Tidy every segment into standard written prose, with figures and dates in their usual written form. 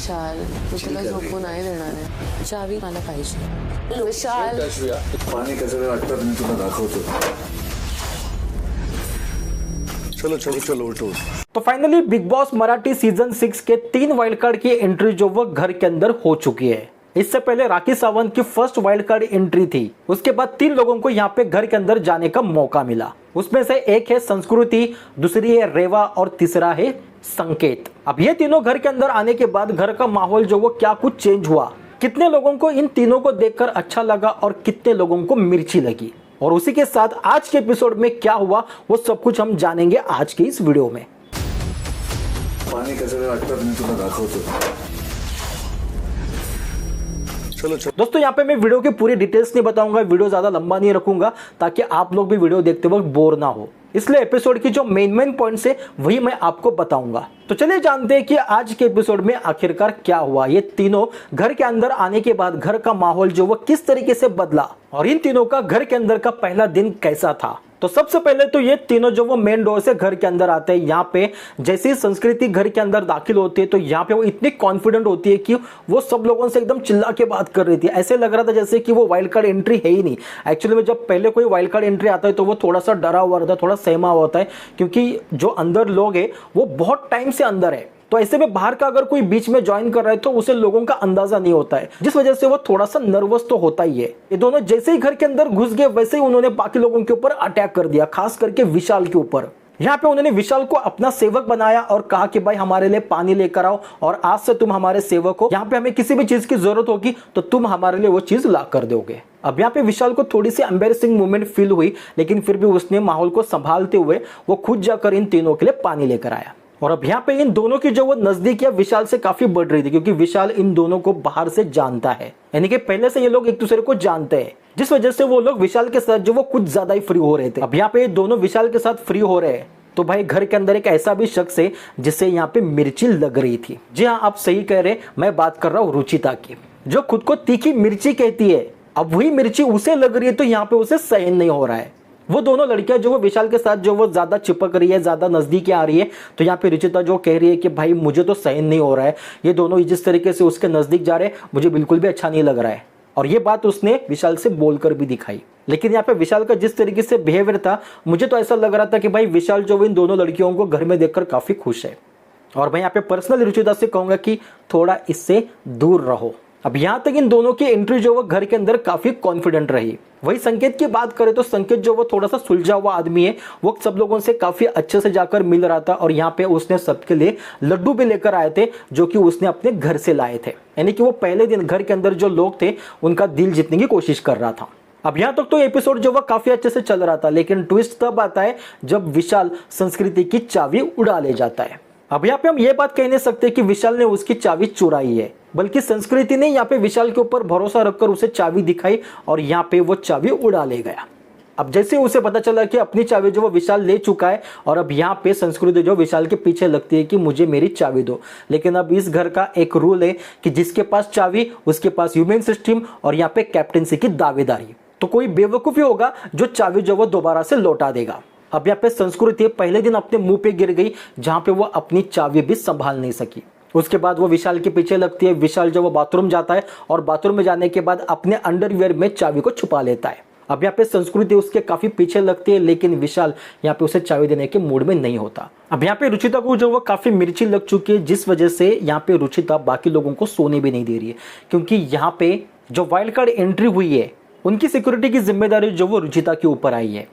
विशाल मी तुला झोपू नाही देणार आहे. चावी मला पाहिजे. विशाल पाणी कसं वाटतं मी तुला दाखवतो. चलो चलो चलो उठो. तो finally big boss Marathi season 6 के 3 वाइल्ड कार्ड की एंट्री जो वो घर के अंदर हो चुकी है. इससे पहले राखी सावंत की फर्स्ट वाइल्ड कार्ड एंट्री थी. उसके बाद 3 लोगों को यहाँ पे घर के अंदर जाने का मौका मिला. उसमें से एक है संस्कृति, दूसरी है रेवा और तीसरा है संकेत. अब ये तीनों घर के अंदर आने के बाद घर का माहौल जो वो क्या कुछ चेंज हुआ, कितने लोगों को इन तीनों को देखकर अच्छा लगा और कितने लोगों को मिर्ची लगी, और उसी के साथ आज के एपिसोड में क्या हुआ वो सब कुछ हम जानेंगे आज के इस वीडियो में. पाणी कसं वाटतं मी तुला दाखवतो. चलो चलो. दोस्तों यहाँ पे मैं वीडियो की पूरी डिटेल्स नहीं बताऊंगा, वीडियो ज्यादा लंबा नहीं रखूंगा ताकि आप लोग भी वीडियो देखते वक्त बोर ना हो. इसलिए एपिसोड की जो मेन पॉइंट्स है वही मैं आपको बताऊंगा. तो चलिए जानते हैं कि आज के एपिसोड में आखिरकार क्या हुआ. ये तीनों घर के अंदर आने के बाद घर का माहौल जो वो किस तरीके से बदला और इन तीनों का घर के अंदर का पहला दिन कैसा था. तो सबसे पहले तो ये तीनों जो वो मेन डोर से घर के अंदर आते हैं, यहाँ पे जैसे ही संस्कृति घर के अंदर दाखिल होती है तो यहाँ पे वो इतनी कॉन्फिडेंट होती है कि वो सब लोगों से एकदम चिल्ला के बात कर रही थी. ऐसे लग रहा था जैसे कि वो वाइल्ड कार्ड एंट्री है ही नहीं. एक्चुअली में जब पहले कोई वाइल्ड कार्ड एंट्री आता है तो वो थोड़ा सा डरा हुआ रहता है, थोड़ा सहमा होता है, क्योंकि जो अंदर लोग है वो बहुत टाइम से अंदर है. तो ऐसे में बाहर का अगर कोई बीच में ज्वाइन कर रहा है तो उसे लोगों का अंदाजा नहीं होता है, जिस वजह से वो थोड़ा सा नर्वस तो होता ही है. ये दोनों जैसे ही घर के अंदर घुस गए वैसे ही उन्होंने बाकी लोगों के ऊपर अटैक कर दिया, खास करके विशाल के ऊपर. यहाँ पे उन्होंने विशाल को अपना सेवक बनाया और कहा कि भाई हमारे लिए पानी लेकर आओ और आज से तुम हमारे सेवक हो. यहाँ पे हमें किसी भी चीज की जरूरत होगी तो तुम हमारे लिए वो चीज ला कर दोगे. अब यहाँ पे विशाल को थोड़ी सी एम्बेरसिंग मोमेंट फील हुई, लेकिन फिर भी उसने माहौल को संभालते हुए वो खुद जाकर इन तीनों के लिए पानी लेकर आया. और अब यहाँ पे इन दोनों की जो वो नजदीकियां विशाल से काफी बढ़ रही थी, क्योंकि विशाल इन दोनों को बाहर से जानता है, यानी कि पहले से ये लोग एक दूसरे को जानते हैं, जिस वजह से वो लोग विशाल के साथ जो वो कुछ ज्यादा ही फ्री हो रहे थे. अब यहाँ पे ये दोनों विशाल के साथ फ्री हो रहे हैं तो भाई घर के अंदर एक ऐसा भी शख्स है जिससे यहाँ पे मिर्ची लग रही थी. जी हाँ, आप सही कह रहे, मैं बात कर रहा हूँ रुचिता की, जो खुद को तीखी मिर्ची कहती है. अब वही मिर्ची उसे लग रही है तो यहाँ पे उसे सहन नहीं हो रहा है. वो दोनों लड़कियां जो वो विशाल के साथ जो वो ज्यादा चिपक रही है, ज्यादा नजदीक आ रही है, तो यहाँ पे रुचिता जो कह रही है कि भाई मुझे तो सहन नहीं हो रहा है, ये दोनों जिस तरीके से उसके नजदीक जा रहे हैं मुझे बिल्कुल भी अच्छा नहीं लग रहा है. और ये बात उसने विशाल से बोलकर भी दिखाई. लेकिन यहाँ पे विशाल का जिस तरीके से बिहेवियर था, मुझे तो ऐसा लग रहा था कि भाई विशाल जो इन दोनों लड़कियों को घर में देखकर काफी खुश है. और मैं यहाँ पे पर्सनली रुचिता से कहूंगा कि थोड़ा इससे दूर रहो. अब यहाँ तक इन दोनों की एंट्री जो वो घर के अंदर काफी कॉन्फिडेंट रही. वही संकेत की बात करें तो संकेत जो वो थोड़ा सा सुलझा हुआ आदमी है, वो सब लोगों से काफी अच्छे से जाकर मिल रहा था और यहाँ पे उसने सबके लिए लड्डू भी लेकर आए थे जो कि उसने अपने घर से लाए थे. यानी कि वो पहले दिन घर के अंदर जो लोग थे उनका दिल जीतने की कोशिश कर रहा था. अब यहाँ तक तो एपिसोड जो वो काफी अच्छे से चल रहा था, लेकिन ट्विस्ट तब आता है जब विशाल संस्कृति की चाबी उड़ा ले जाता है. अब यहाँ पे हम ये बात कह नहीं सकते कि विशाल ने उसकी चाबी चुराई है, बल्कि संस्कृति ने यहाँ पे विशाल के ऊपर भरोसा रखकर उसे चाबी दिखाई और यहाँ पे वो चाबी उड़ा ले गया. अब जैसे उसे पता चला कि अपनी चाबी जो वो विशाल ले चुका है और अब यहाँ पे संस्कृति जो विशाल के पीछे लगती है कि मुझे मेरी चाबी दो. लेकिन अब इस घर का एक रूल है कि जिसके पास चाबी उसके पास ह्यूमन सिस्टम और यहाँ पे कैप्टेंसी की दावेदारी. तो कोई बेवकूफी होगा जो चाबी जो वो दोबारा से लौटा देगा. अब यहाँ पे संस्कृति पहले दिन अपने मुंह पे गिर गई, जहां पे वो अपनी चाबी भी संभाल नहीं सकी. उसके बाद वो विशाल के पीछे लगती है. विशाल जब वो बाथरूम जाता है और बाथरूम में जाने के बाद अपने अंडरवियर में चाबी को छुपा लेता है. अब यहाँ पे संस्कृति उसके काफी पीछे लगती है, लेकिन विशाल यहाँ पे उसे चाबी देने के मूड में नहीं होता. अब यहाँ पे रुचिता को जो वो काफी मिर्ची लग चुकी है, जिस वजह से यहाँ पे रुचिता बाकी लोगों को सोने भी नहीं दे रही है, क्योंकि यहाँ पे जो वाइल्ड कार्ड एंट्री हुई है उनकी सिक्योरिटी की जिम्मेदारी जो वो रुचिता के ऊपर आई है.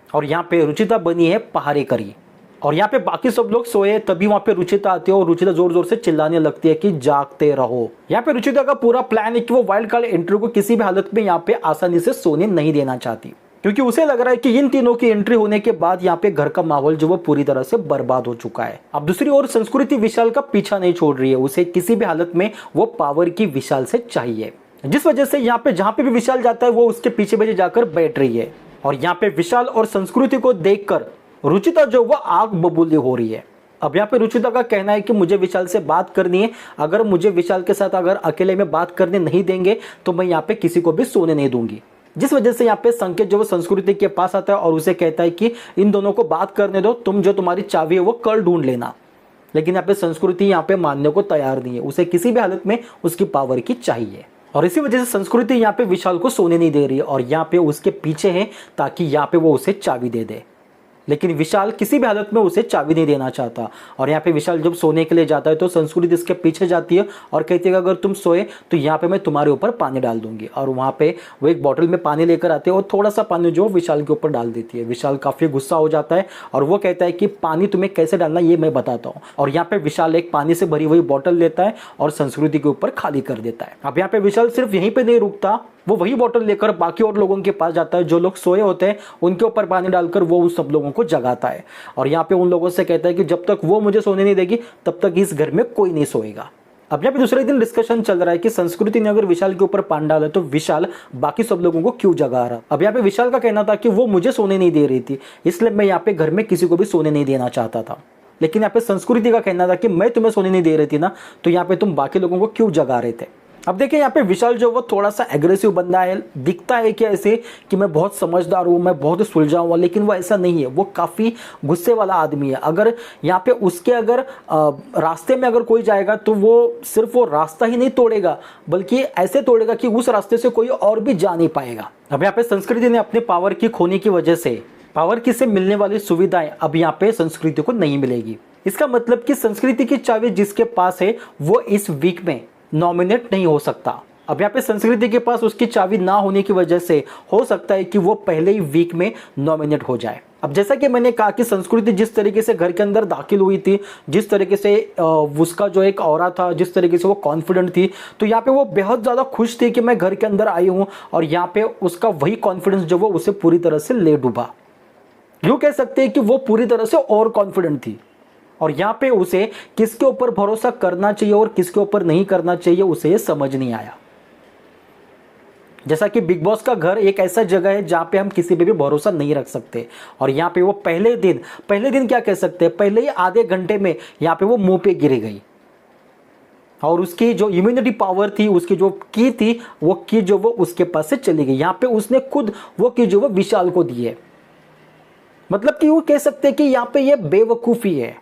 और यहाँ पे रुचिता बनी है पहारेकरी. और यहाँ पे बाकी सब लोग सोए, तभी वहां पे रुचिता आती है और रुचिता जोर जोर से चिल्लाने लगती है कि जागते रहो. यहाँ पे रुचिता का पूरा प्लान है कि वो वाइल्ड कार्ड एंट्री को किसी भी हालत में यहाँ पे आसानी से सोने नहीं देना चाहती, क्योंकि उसे लग रहा है कि इन तीनों की एंट्री होने के बाद यहाँ पे घर का माहौल जो वो पूरी तरह से बर्बाद हो चुका है. अब दूसरी ओर संस्कृति विशाल का पीछा नहीं छोड़ रही है. उसे किसी भी हालत में वो पावर की विशाल से चाहिए, जिस वजह से यहाँ पे जहां पे भी विशाल जाता है वो उसके पीछे पीछे जाकर बैठ रही है. और यहाँ पे विशाल और संस्कृति को देखकर रुचिता जो वो आग बबूली हो रही है. अब यहाँ पे रुचिता का कहना है कि मुझे विशाल से बात करनी है, अगर मुझे विशाल के साथ अगर अकेले में बात करने नहीं देंगे तो मैं यहाँ पे किसी को भी सोने नहीं दूंगी. जिस वजह से यहाँ पे संकेत जो वो संस्कृति के पास आता है और उसे कहता है कि इन दोनों को बात करने दो, तुम जो तुम्हारी चाबी है वो कल ढूंढ लेना. लेकिन यहाँ पे संस्कृति यहाँ पे मानने को तैयार नहीं है, उसे किसी भी हालत में उसकी पावर की चाहिए। और इसी वजह से संस्कृति यहाँ पे विशाल को सोने नहीं दे रही है और यहाँ पे उसके पीछे है ताकि यहाँ पे वो उसे चाबी दे दे। लेकिन विशाल किसी भी हालत में उसे चाबी नहीं देना चाहता। और यहाँ पे विशाल जब सोने के लिए जाता है तो संस्कृति इसके पीछे जाती है और कहती है कि अगर तुम सोए तो यहाँ पे मैं तुम्हारे ऊपर पानी डाल दूंगी। और वहाँ पे वो एक बॉटल में पानी लेकर आते हैं और थोड़ा सा पानी जो विशाल के ऊपर डाल देती है। विशाल काफी गुस्सा हो जाता है और वो कहता है कि पानी तुम्हें कैसे डालना ये मैं बताता हूँ। और यहाँ पे विशाल एक पानी से भरी हुई बॉटल लेता है और संस्कृति के ऊपर खाली कर देता है। अब यहाँ पे विशाल सिर्फ यहीं पे नहीं रुकता, वो वही बॉटल लेकर बाकी और लोगों के पास जाता है जो लोग सोए होते हैं, उनके ऊपर पानी डालकर वो उन सब लोगों को जगाता है। और यहाँ पे उन लोगों से कहता है कि जब तक वो मुझे सोने नहीं देगी तब तक इस घर में कोई नहीं सोएगा। अब यहाँ पे दूसरे दिन डिस्कशन चल रहा है कि संस्कृति ने अगर विशाल के ऊपर पानी डाला तो विशाल बाकी सब लोगों को क्यों जगा रहा। अब यहाँ पे विशाल का कहना था कि वो मुझे सोने नहीं दे रही थी, इसलिए मैं यहाँ पे घर में किसी को भी सोने नहीं देना चाहता था। लेकिन यहाँ पे संस्कृति का कहना था कि मैं तुम्हें सोने नहीं दे रही थी ना, तो यहाँ पे तुम बाकी लोगों को क्यों जगा रहे थे। अब देखिए यहाँ पे विशाल जो वो थोड़ा सा एग्रेसिव बंदा है, दिखता है कि ऐसे कि मैं बहुत समझदार हूँ, मैं बहुत सुलझा हुआ, लेकिन वो ऐसा नहीं है। वो काफ़ी गुस्से वाला आदमी है। अगर यहाँ पे उसके अगर रास्ते में अगर कोई जाएगा तो वो सिर्फ वो रास्ता ही नहीं तोड़ेगा बल्कि ऐसे तोड़ेगा कि उस रास्ते से कोई और भी जा नहीं पाएगा। अब यहाँ पे संस्कृति ने अपने पावर की खोने की वजह से पावर की से मिलने वाली सुविधाएं अब यहाँ पे संस्कृति को नहीं मिलेगी। इसका मतलब कि संस्कृति की चाबी जिसके पास है वो इस वीक में नॉमिनेट नहीं हो सकता। अब यहाँ पे संस्कृति के पास उसकी चाबी ना होने की वजह से हो सकता है कि वो पहले ही वीक में नॉमिनेट हो जाए। अब जैसा कि मैंने कहा कि संस्कृति जिस तरीके से घर के अंदर दाखिल हुई थी, जिस तरीके से उसका जो एक ऑरा था, जिस तरीके से वो कॉन्फिडेंट थी, तो यहाँ पे वो बेहद ज़्यादा खुश थी कि मैं घर के अंदर आई हूँ। और यहाँ पे उसका वही कॉन्फिडेंस जो वो उसे पूरी तरह से ले डूबा। यूँ कह सकते हैं कि वो पूरी तरह से और कॉन्फिडेंट थी। और यहाँ पे उसे किसके ऊपर भरोसा करना चाहिए और किसके ऊपर नहीं करना चाहिए उसे ये समझ नहीं आया। जैसा कि बिग बॉस का घर एक ऐसा जगह है जहाँ पे हम किसी पे भी भरोसा नहीं रख सकते। और यहाँ पे वो पहले दिन क्या कह सकते हैं, पहले ही आधे घंटे में यहाँ पे वो मुंह पे गिर गई। और उसकी जो इम्यूनिटी पावर थी, उसकी जो की थी, वो की जो वो उसके पास से चली गई। यहाँ पे उसने खुद वो की जो वो विशाल को दी है। मतलब कि वो कह सकते हैं कि यहाँ पे ये बेवकूफ़ी है,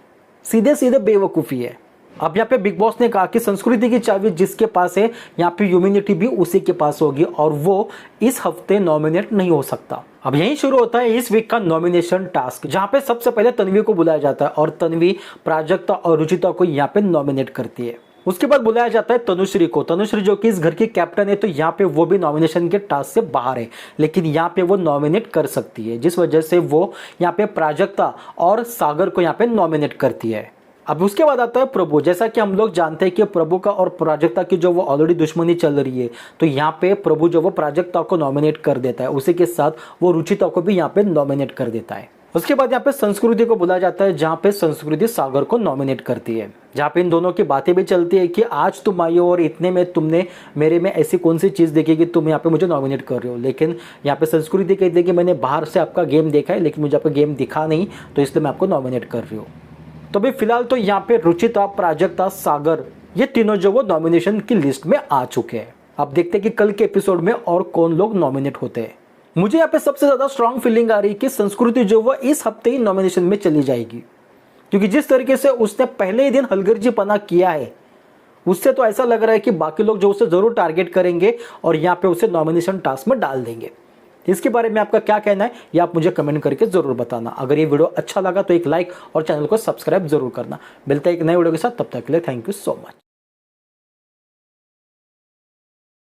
सीधे बेवकूफ़ी है। अब यहाँ पे बिग बॉस ने कहा कि संस्कृति की चाबी जिसके पास है यहाँ पे ह्यूमैनिटी भी उसी के पास होगी और वो इस हफ्ते नॉमिनेट नहीं हो सकता। अब यहीं शुरू होता है इस वीक का नॉमिनेशन टास्क, जहाँ पे सबसे पहले तन्वी को बुलाया जाता है और तन्वी प्राजक्ता और रुचिता को यहाँ पे नॉमिनेट करती है। उसके बाद बुलाया जाता है तनुश्री को। तनुश्री जो कि इस घर की कैप्टन है, तो यहाँ पे वो भी नॉमिनेशन के टास्क से बाहर है, लेकिन यहाँ पे वो नॉमिनेट कर सकती है, जिस वजह से वो यहाँ पे प्राजक्ता और सागर को यहाँ पे नॉमिनेट करती है। अब उसके बाद आता है प्रभु। जैसा कि हम लोग जानते हैं कि प्रभु का और प्राजक्ता की जो वो ऑलरेडी दुश्मनी चल रही है, तो यहाँ पे प्रभु जो वो प्राजक्ता को नॉमिनेट कर देता है, उसी के साथ वो रुचिता को भी यहाँ पे नॉमिनेट कर देता है। उसके बाद यहाँ पे संस्कृति को बुलाया जाता है, जहाँ पे संस्कृति सागर को नॉमिनेट करती है, जहाँ पे इन दोनों की बातें भी चलती है कि आज तुम आई हो और इतने में तुमने मेरे में ऐसी कौन सी चीज़ देखी कि तुम यहाँ पे मुझे नॉमिनेट कर रहे हो। लेकिन यहाँ पे संस्कृति कहती है कि मैंने बाहर से आपका गेम देखा है लेकिन मुझे आपका गेम दिखा नहीं, तो इसलिए मैं आपको नॉमिनेट कर रही हूँ। तो भाई फिलहाल तो यहाँ पे रुचिता, प्राजक्ता, सागर ये तीनों जो वो नॉमिनेशन की लिस्ट में आ चुके हैं। अब देखते हैं कि कल के एपिसोड में और कौन लोग नॉमिनेट होते हैं। मुझे यहाँ पे सबसे ज्यादा स्ट्रांग फीलिंग आ रही है कि संस्कृति जो वो इस हफ्ते ही नॉमिनेशन में चली जाएगी, क्योंकि जिस तरीके से उसने पहले ही दिन हलगर्जी पना किया है, उससे तो ऐसा लग रहा है कि बाकी लोग जो उसे जरूर टारगेट करेंगे और यहाँ पे उसे नॉमिनेशन टास्क में डाल देंगे। इसके बारे में आपका क्या कहना है ये आप मुझे कमेंट करके जरूर बताना। अगर ये वीडियो अच्छा लगा तो एक लाइक और चैनल को सब्सक्राइब जरूर करना। मिलता है एक नए वीडियो के साथ, तब तक के लिए थैंक यू सो मच।